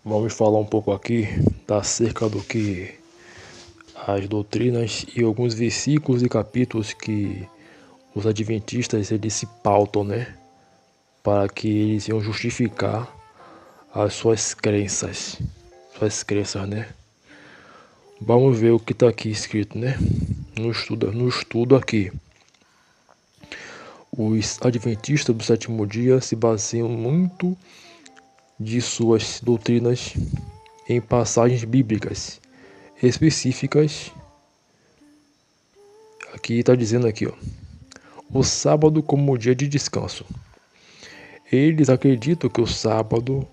Vamos falar um pouco aqui acerca do que as doutrinas e alguns versículos e capítulos que os adventistas eles se pautam, né? Para que eles iam justificar as suas crenças, né? Vamos ver o que está aqui escrito, né? No estudo aqui. Os adventistas do sétimo dia se baseiam muito de suas doutrinas em passagens bíblicas específicas. Aqui está dizendo aqui, ó, o sábado como dia de descanso. Eles acreditam que o sábado,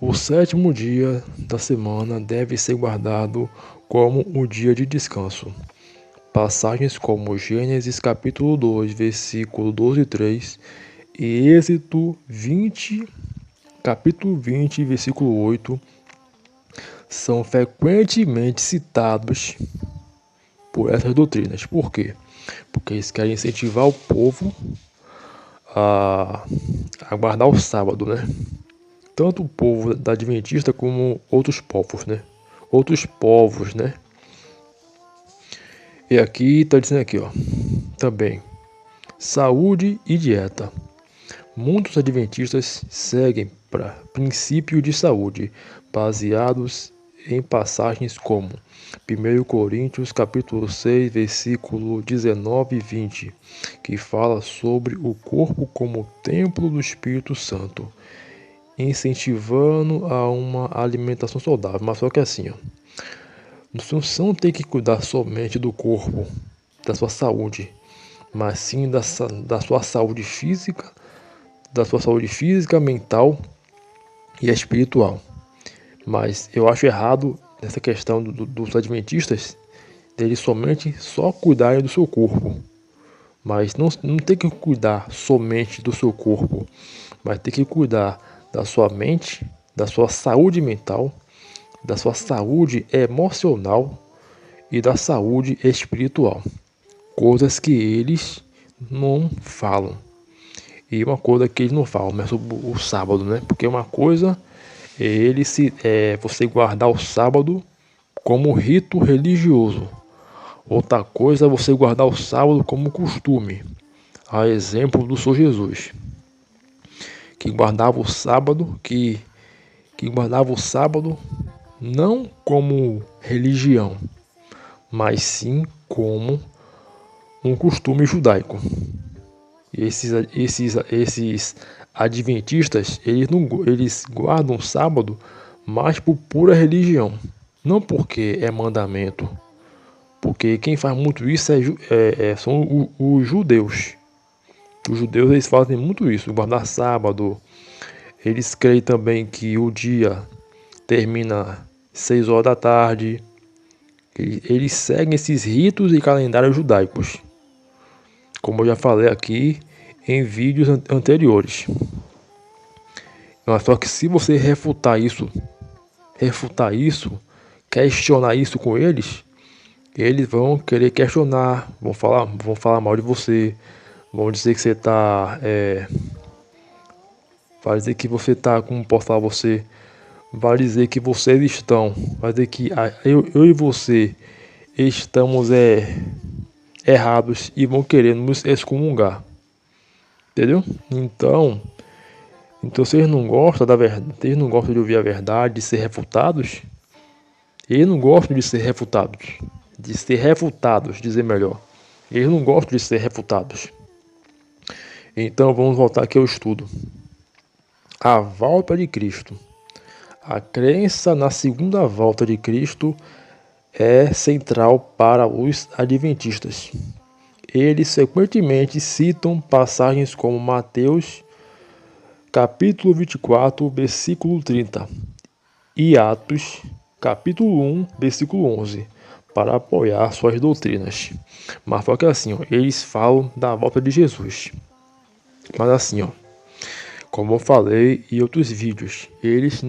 o sétimo dia da semana, deve ser guardado como um dia de descanso. Passagens como Gênesis capítulo 2, versículo 12 e 3 e Êxodo 20, capítulo 20, versículo 8 são frequentemente citados por essas doutrinas. Por quê? Porque eles querem incentivar o povo a guardar o sábado, né? Tanto o povo da Adventista como outros povos, né? E aqui está dizendo aqui, ó, também, saúde e dieta. Muitos adventistas seguem para princípios de saúde, baseados em passagens como 1 Coríntios capítulo 6, versículo 19 e 20, que fala sobre o corpo como templo do Espírito Santo, incentivando a uma alimentação saudável. Mas só que assim, ó, você não tem que cuidar somente do corpo, da sua saúde, mas sim da sua saúde física, mental e espiritual. Mas eu acho errado nessa questão dos adventistas, deles somente só cuidarem do seu corpo. Mas não tem que cuidar somente do seu corpo, mas tem que cuidar da sua mente, da sua saúde mental, da sua saúde emocional e da saúde espiritual. Coisas que eles não falam. E uma coisa que eles não falam é sobre o sábado, né? Porque uma coisa é você guardar o sábado como rito religioso. Outra coisa é você guardar o sábado como costume. A exemplo do Senhor Jesus, que guardava o sábado, que guardava o sábado não como religião, mas sim como um costume judaico. Esses adventistas, eles guardam o sábado mais por pura religião, não porque é mandamento, porque quem faz muito isso são os judeus. Os judeus eles fazem muito isso, guardar sábado. Eles creem também que o dia termina 6 horas da tarde. Eles seguem esses ritos e calendários judaicos, como eu já falei aqui em vídeos anteriores. Mas só que se você refutar isso, questionar isso com eles, eles vão querer questionar, vão falar mal de você, vão dizer que você está, vai dizer que você está, como posso falar você, vai dizer que vocês estão, vai dizer que eu e você estamos errados e vão querer nos excomungar. Entendeu? Então vocês não gostam da verdade, vocês não gostam de ouvir a verdade, de ser refutados? Eles não gostam de ser refutados, dizer melhor. Eles não gostam de ser refutados. Então vamos voltar aqui ao estudo. A volta de Cristo. A crença na segunda volta de Cristo é central para os adventistas. Eles frequentemente citam passagens como Mateus capítulo 24, versículo 30 e Atos capítulo 1, versículo 11 para apoiar suas doutrinas. Mas só que assim, ó, eles falam da volta de Jesus. Mas assim, ó, como eu falei em outros vídeos, eles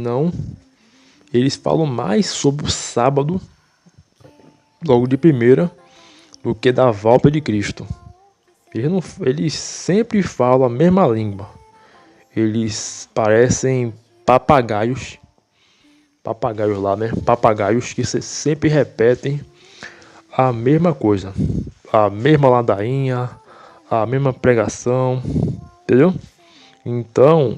falam mais sobre o sábado logo de primeira do que da volta de Cristo. Eles sempre falam a mesma língua. Eles parecem papagaios lá, né? Papagaios que sempre repetem a mesma coisa, a mesma ladainha, a mesma pregação, entendeu? Então,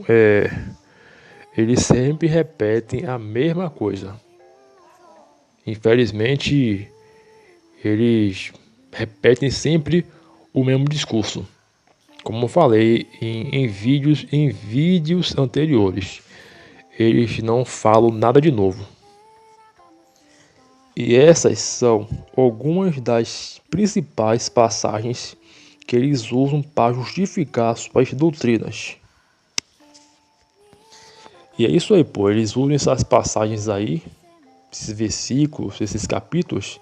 eles sempre repetem a mesma coisa. Infelizmente, eles repetem sempre o mesmo discurso. Como eu falei em vídeos anteriores, eles não falam nada de novo. E essas são algumas das principais passagens que eles usam para justificar suas doutrinas. E é isso aí, pô. Eles usam essas passagens aí, esses versículos, esses capítulos,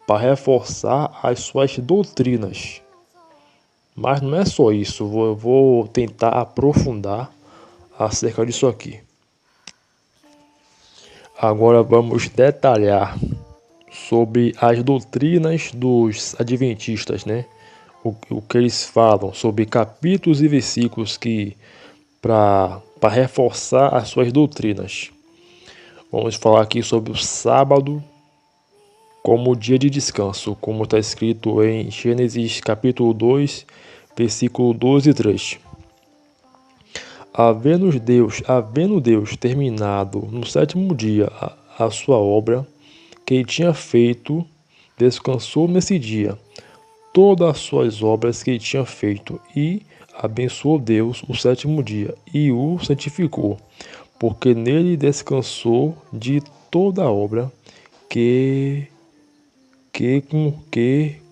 para reforçar as suas doutrinas. Mas não é só isso. Eu vou tentar aprofundar acerca disso aqui. Agora vamos detalhar sobre as doutrinas dos adventistas, né? O que eles falam sobre capítulos e versículos que para reforçar as suas doutrinas. Vamos falar aqui sobre o sábado como dia de descanso, como está escrito em Gênesis capítulo 2, versículo 12 e 3. Havendo Deus terminado no sétimo dia a sua obra que ele tinha feito, descansou nesse dia todas as suas obras que ele tinha feito, e abençoou Deus o sétimo dia e o santificou, porque nele descansou de toda a obra que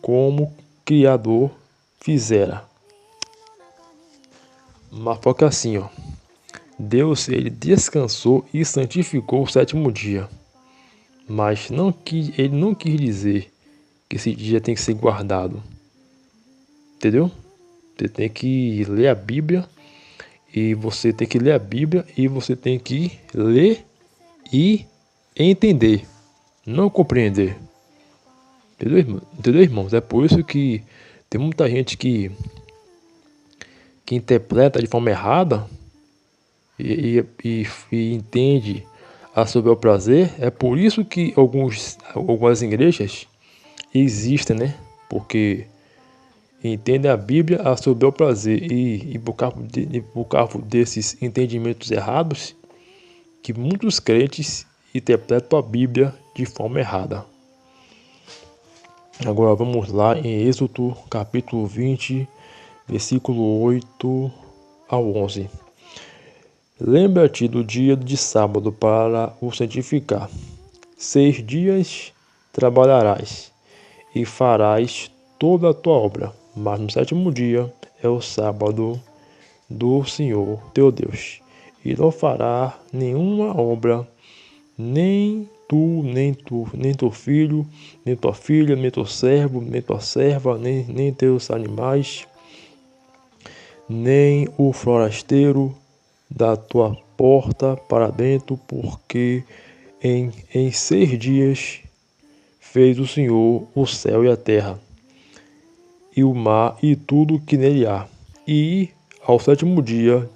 como Criador fizera. Mas porque assim, ó, Deus ele descansou e santificou o sétimo dia. Mas ele não quis dizer que esse dia tem que ser guardado. Entendeu? Você tem que ler a Bíblia. E você tem que ler a Bíblia. E você tem que ler e entender. Não compreender. Entendeu, irmãos? É por isso que tem muita gente que interpreta de forma errada. E entende a seu bel prazer. É por isso que algumas igrejas existem, né? Porque entendem a Bíblia a seu bel prazer e por causa desses entendimentos errados, que muitos crentes interpretam a Bíblia de forma errada. Agora vamos lá em Êxodo capítulo 20, versículo 8 ao 11. Lembra-te do dia de sábado para o santificar. 6 dias trabalharás e farás toda a tua obra, mas no sétimo dia é o sábado do Senhor teu Deus, e não fará nenhuma obra, nem tu, nem teu filho, nem tua filha, nem teu servo, nem tua serva, nem teus animais, nem o forasteiro da tua porta para dentro, porque em 6 dias fez o Senhor o céu e a terra, e o mar e tudo que nele há. E ao sétimo dia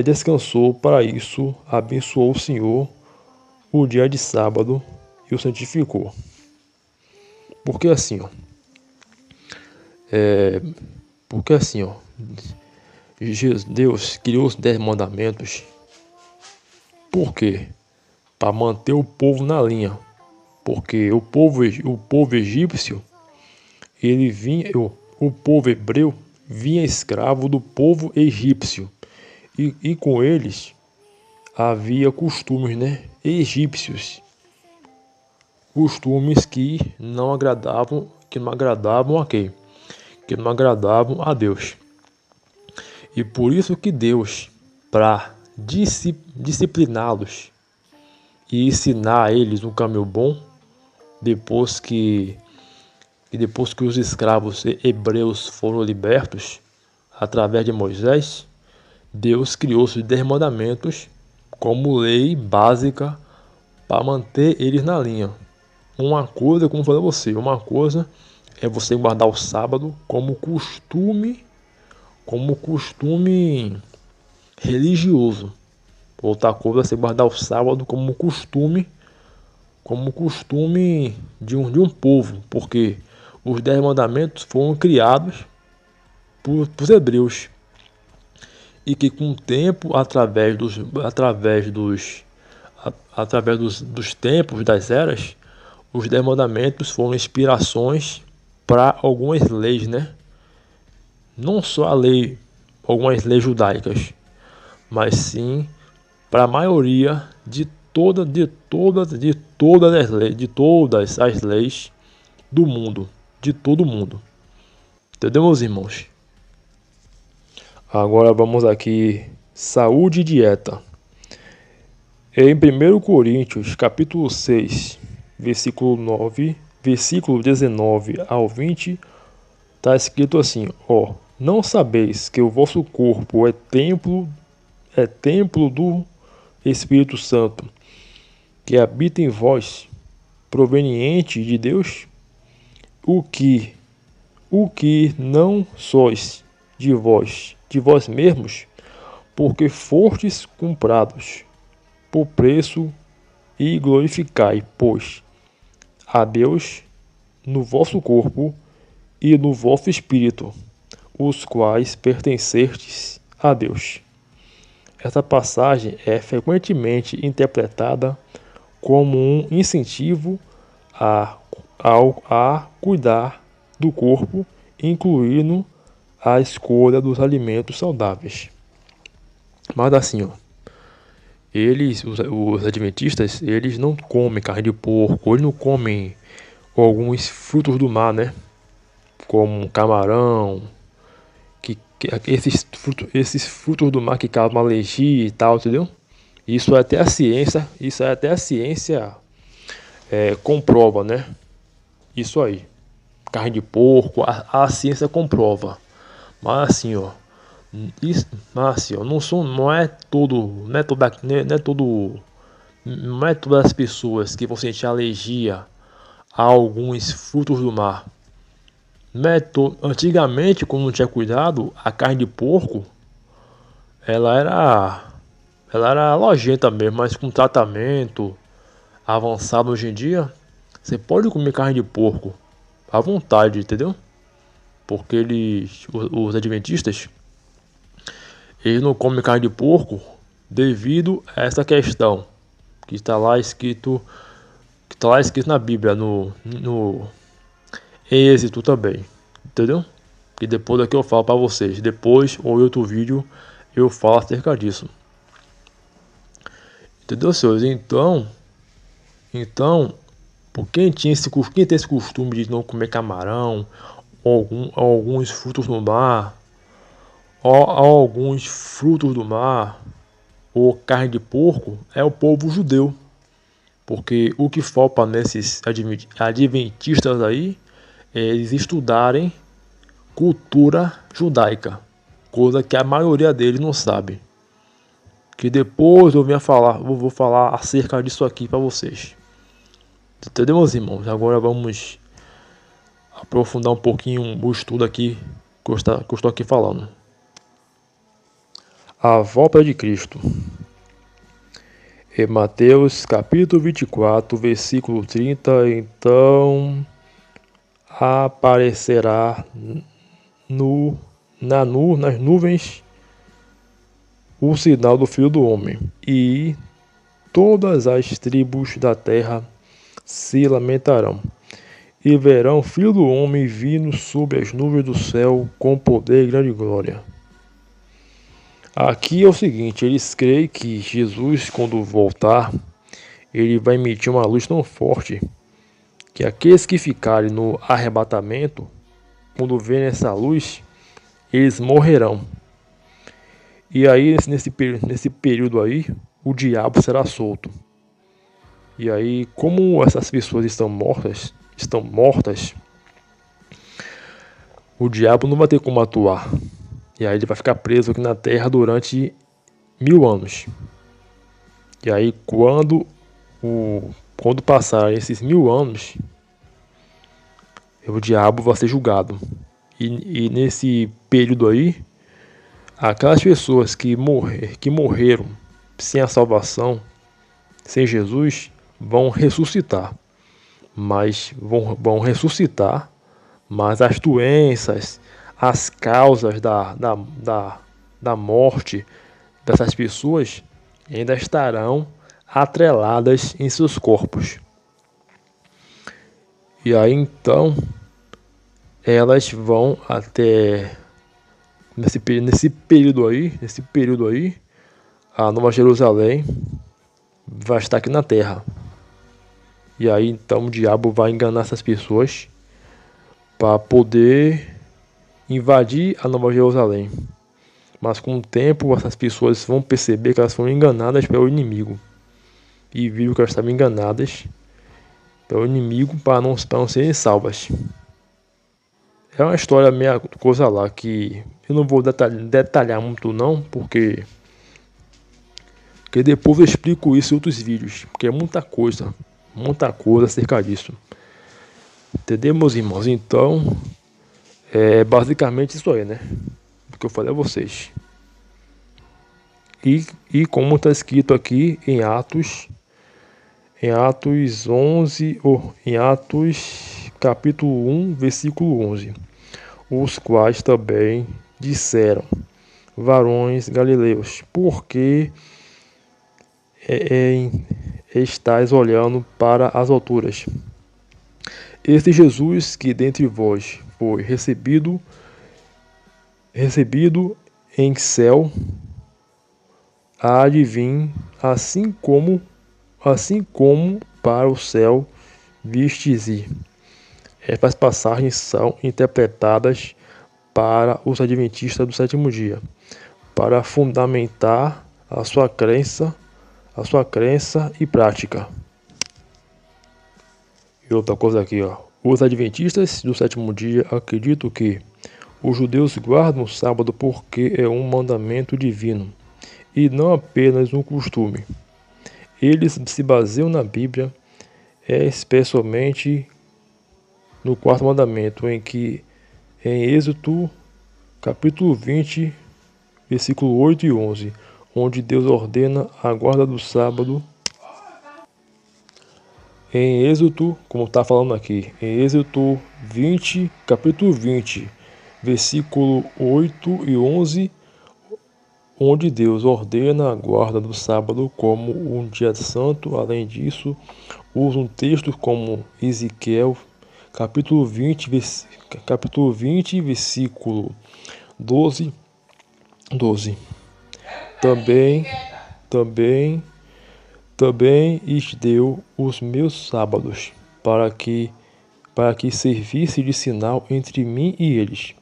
descansou. Para isso abençoou o Senhor o dia de sábado e o santificou. Porque assim, ó, Deus criou os 10 mandamentos. Por quê? Para manter o povo na linha. Porque o povo egípcio, o povo hebreu vinha escravo do povo egípcio. E com eles havia costumes, né, egípcios. Costumes que não agradavam a quem? Que não agradavam a Deus. E por isso que Deus, para discipliná-los e ensinar a eles um caminho bom, depois que os escravos hebreus foram libertos através de Moisés, Deus criou os 10 mandamentos como lei básica para manter eles na linha. Uma coisa, como eu falei a você, uma coisa é você guardar o sábado como costume religioso. Outra coisa é você guardar o sábado como costume de um povo, porque os 10 mandamentos foram criados por hebreus e que com o tempo, através dos tempos, das eras, os 10 mandamentos foram inspirações para algumas leis, né? Não só algumas leis judaicas, mas sim para a maioria de todas as leis do mundo, de todo mundo. Entendeu, meus irmãos? Agora vamos aqui, saúde e dieta. Em 1 capítulo 6, versículo 19 ao 20, está escrito assim: ó, não sabeis que o vosso corpo é templo do Espírito Santo, que habita em vós, proveniente de Deus? O que não sois de vós mesmos, porque fostes comprados por preço, e glorificai, pois, a Deus no vosso corpo e no vosso espírito, os quais pertencertes a Deus. Essa passagem é frequentemente interpretada como um incentivo a cuidar do corpo, incluindo a escolha dos alimentos saudáveis. Mas assim, ó, os adventistas, eles não comem carne de porco, eles não comem alguns frutos do mar, né? Como camarão, esses frutos do mar que causam alergia e tal, entendeu? Isso é até a ciência comprova, né? Isso aí. Carne de porco, a ciência comprova. Mas assim, ó, não é todas as pessoas que vão sentir alergia a alguns frutos do mar. Antigamente, quando não tinha cuidado, a carne de porco, ela era nojenta mesmo, mas com tratamento avançado hoje em dia, você pode comer carne de porco à vontade, entendeu? Porque os adventistas, eles não comem carne de porco devido a essa questão que está lá escrito na Bíblia, no Êxodo também, entendeu? Que depois daqui eu falo para vocês, depois ou em outro vídeo eu falo acerca disso. Entendeu, senhores? Então, por quem tem esse costume de não comer camarão, alguns frutos do mar, ou carne de porco, é o povo judeu. Porque o que falta nesses adventistas aí é eles estudarem cultura judaica, coisa que a maioria deles não sabe. Que depois eu vou falar acerca disso aqui para vocês. Entendeu, meus irmãos? Agora vamos aprofundar um pouquinho o estudo aqui que eu estou aqui falando. A volta de Cristo. Em Mateus capítulo 24, versículo 30, então aparecerá nas nuvens o sinal do Filho do Homem, e todas as tribos da terra se lamentarão, e verão o Filho do Homem vindo sobre as nuvens do céu com poder e grande glória. Aqui é o seguinte, eles creem que Jesus, quando voltar, ele vai emitir uma luz tão forte que aqueles que ficarem no arrebatamento, quando verem essa luz, eles morrerão. E aí, nesse período aí, o diabo será solto. E aí, como essas pessoas estão mortas, o diabo não vai ter como atuar. E aí ele vai ficar preso aqui na terra durante 1000 anos. E aí quando passar esses 1000 anos, o diabo vai ser julgado. E nesse período aí, aquelas pessoas que morreram sem a salvação, sem Jesus, vão ressuscitar. Mas vão ressuscitar, mas as doenças, as causas da morte dessas pessoas ainda estarão atreladas em seus corpos. E aí então elas vão até nesse período aí, a Nova Jerusalém vai estar aqui na Terra. E aí então o diabo vai enganar essas pessoas para poder invadir a Nova Jerusalém. Mas com o tempo essas pessoas vão perceber que elas foram enganadas pelo inimigo. E viram que elas estavam enganadas pelo inimigo para não serem salvas. É uma história meia coisa lá que eu não vou detalhar muito não, porque depois eu explico isso em outros vídeos, porque é muita coisa acerca disso. Entendeu, meus irmãos? Então, é basicamente isso aí, né? O que eu falei a vocês. E como está escrito aqui em Atos 11, ou em Atos capítulo 1, versículo 11. Os quais também disseram: varões galileus, por que estáis olhando para as alturas? Este Jesus que dentre vós foi recebido em céu, há de vir, assim como para o céu vistes ir. Estas passagens são interpretadas para os adventistas do sétimo dia, para fundamentar a sua crença e prática. E outra coisa aqui, ó. Os adventistas do sétimo dia acreditam que os judeus guardam o sábado porque é um mandamento divino e não apenas um costume. Eles se baseiam na Bíblia, especialmente no quarto mandamento, em Êxodo capítulo 20, versículo 8 e 11, onde Deus ordena a guarda do sábado. Em Êxodo, como está falando aqui, em Êxodo 20, capítulo 20, versículo 8 e 11, onde Deus ordena a guarda do sábado como um dia santo. Além disso, usam textos como Ezequiel, capítulo 20, versículo 12. Também lhes deu os meus sábados, para que servisse de sinal entre mim e eles,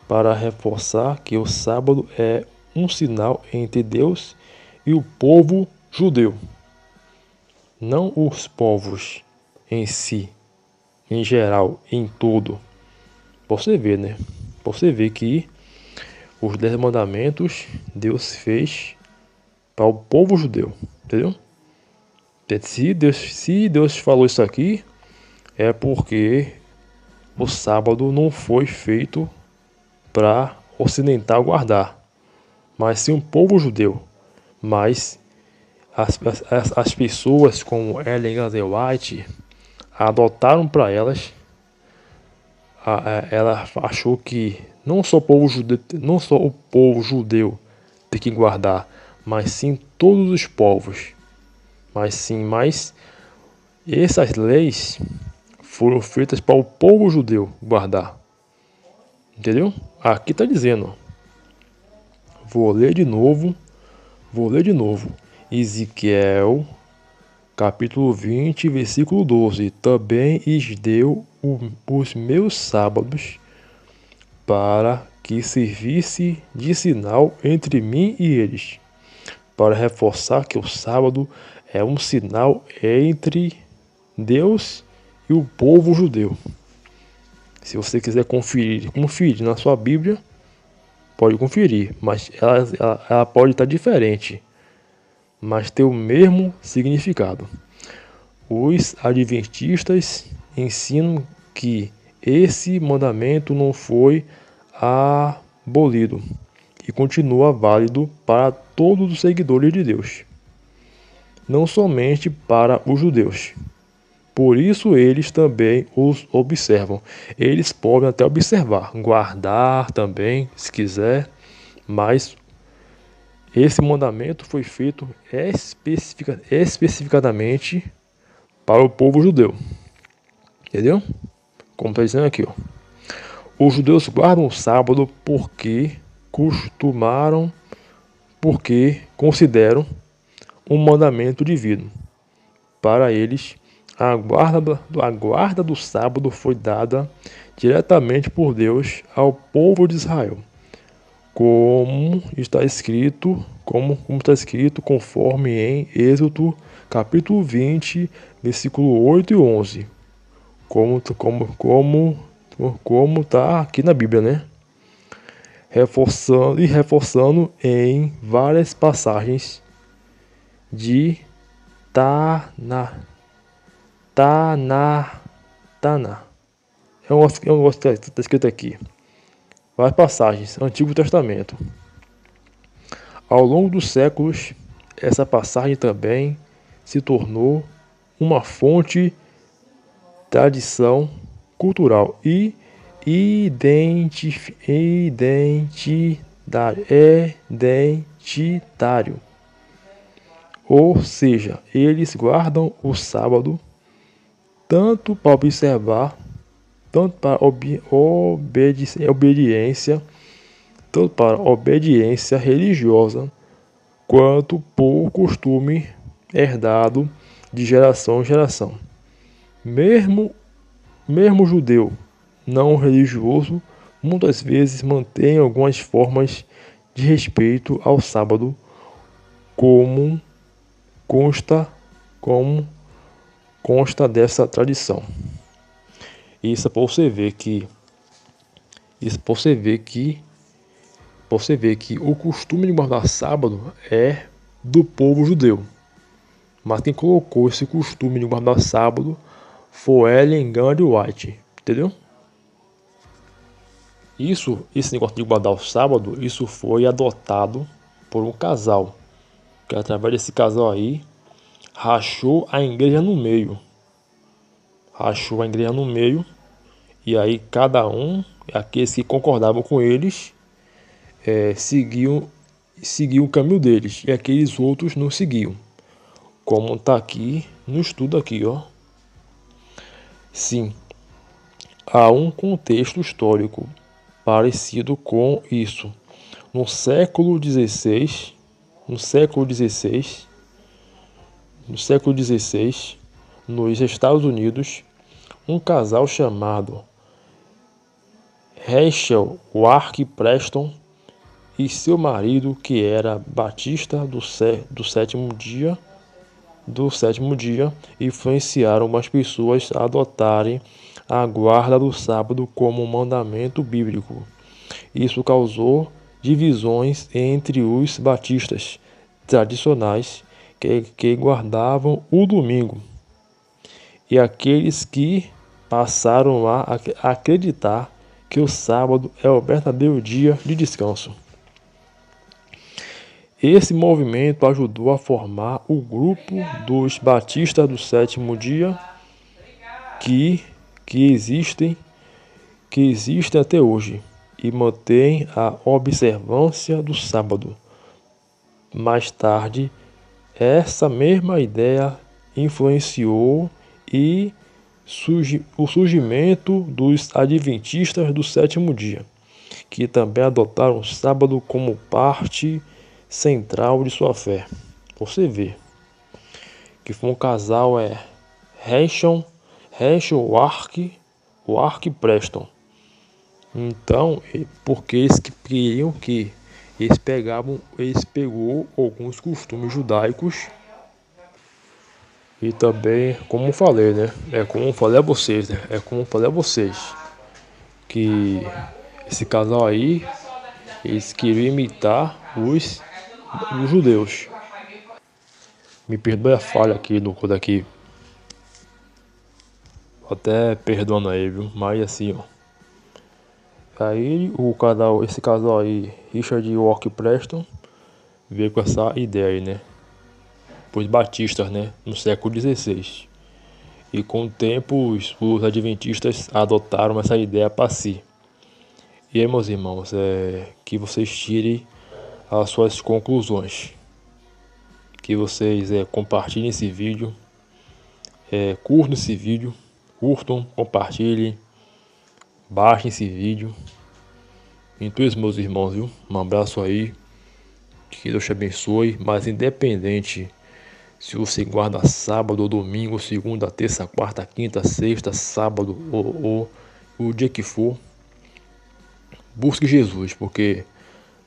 para reforçar que o sábado é um sinal entre Deus e o povo judeu, não os povos em si, em geral, em tudo. Você vê, né? Você vê que os 10 mandamentos Deus fez para o povo judeu, entendeu? Se Deus falou isso aqui, é porque o sábado não foi feito para ocidental guardar, mas sim o povo judeu. Mas as pessoas como Ellen G. White adotaram para elas, ela achou que não só o povo judeu tem que guardar, mas sim todos os povos. Mas essas leis foram feitas para o povo judeu guardar. Entendeu? Aqui está dizendo. Vou ler de novo. Ezequiel, capítulo 20, versículo 12. Também lhes deu os meus sábados para que servisse de sinal entre mim e eles, para reforçar que o sábado é um sinal entre Deus e o povo judeu. Se você quiser conferir na sua Bíblia, pode conferir, mas ela pode estar diferente, mas tem o mesmo significado. Os adventistas ensinam que esse mandamento não foi abolido e continua válido para todos os seguidores de Deus, não somente para os judeus. Por isso eles também os observam. Eles podem até observar, guardar também, se quiser, mas esse mandamento foi feito especificadamente para o povo judeu. Entendeu? Como está dizendo aqui, ó. Os judeus guardam o sábado porque consideram um mandamento divino. Para eles, a guarda do sábado foi dada diretamente por Deus ao povo de Israel, como está escrito conforme em Êxodo capítulo 20, versículo 8 e 11, como está aqui na Bíblia, né? Reforçando em várias passagens de Taná. É um negócio que está escrito aqui. Várias passagens, Antigo Testamento. Ao longo dos séculos, essa passagem também se tornou uma fonte de tradição cultural e identitário. Ou seja, eles guardam o sábado tanto para observar, tanto para obediência religiosa, quanto por costume herdado de geração em geração. Mesmo judeu não religioso, muitas vezes mantém algumas formas de respeito ao sábado, como consta dessa tradição. Isso é para você ver que o costume de guardar sábado é do povo judeu. Mas quem colocou esse costume de guardar sábado foi Ellen G. White, entendeu? Esse negócio de guardar o sábado, isso foi adotado por um casal, que através desse casal aí, rachou a igreja no meio. E aí cada um, aqueles que concordavam com eles, seguiam o caminho deles, e aqueles outros não seguiam. Como está aqui no estudo aqui, ó. Sim, há um contexto histórico parecido com isso. No século XVI, nos Estados Unidos, um casal chamado Rachel Wark Preston e seu marido, que era batista do sétimo dia, influenciaram umas pessoas a adotarem a guarda do sábado como um mandamento bíblico. Isso causou divisões entre os batistas tradicionais que guardavam o domingo e aqueles que passaram a acreditar que o sábado é o verdadeiro dia de descanso. Esse movimento ajudou a formar o grupo dos batistas do sétimo dia que existem até hoje e mantém a observância do sábado. Mais tarde, essa mesma ideia influenciou o surgimento dos adventistas do sétimo dia, que também adotaram o sábado como parte central de sua fé. Você vê que foi um casal, Rachel Wark Preston. Então, porque eles queriam que eles pegou alguns costumes judaicos e também, como eu falei, né? Como eu falei a vocês, que esse casal aí, eles queriam imitar os judeus. Me perdoe a falha aqui no código aqui. Até perdoando aí, viu? Mas assim, ó. Aí esse casal aí, Richard e York Preston, veio com essa ideia aí, né? Os batistas, né? No século XVI. E com o tempo, os adventistas adotaram essa ideia para si. E aí, meus irmãos, que vocês tirem as suas conclusões. Que vocês compartilhem esse vídeo, curtam esse vídeo, compartilhem, baixem esse vídeo. Então, isso, meus irmãos, viu? Um abraço aí, que Deus te abençoe. Mas independente se você guarda sábado ou domingo, segunda, terça, quarta, quinta, sexta, sábado ou o dia que for, busque Jesus, porque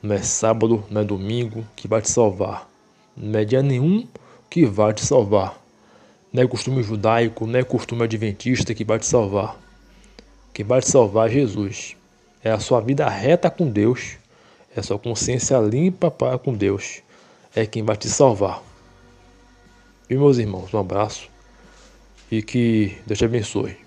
não é sábado, não é domingo que vai te salvar. Não é dia nenhum que vai te salvar. Não é costume judaico, não é costume adventista que vai te salvar. Quem vai te salvar é Jesus. É a sua vida reta com Deus. É a sua consciência limpa para com Deus. É quem vai te salvar. E meus irmãos, um abraço. E que Deus te abençoe.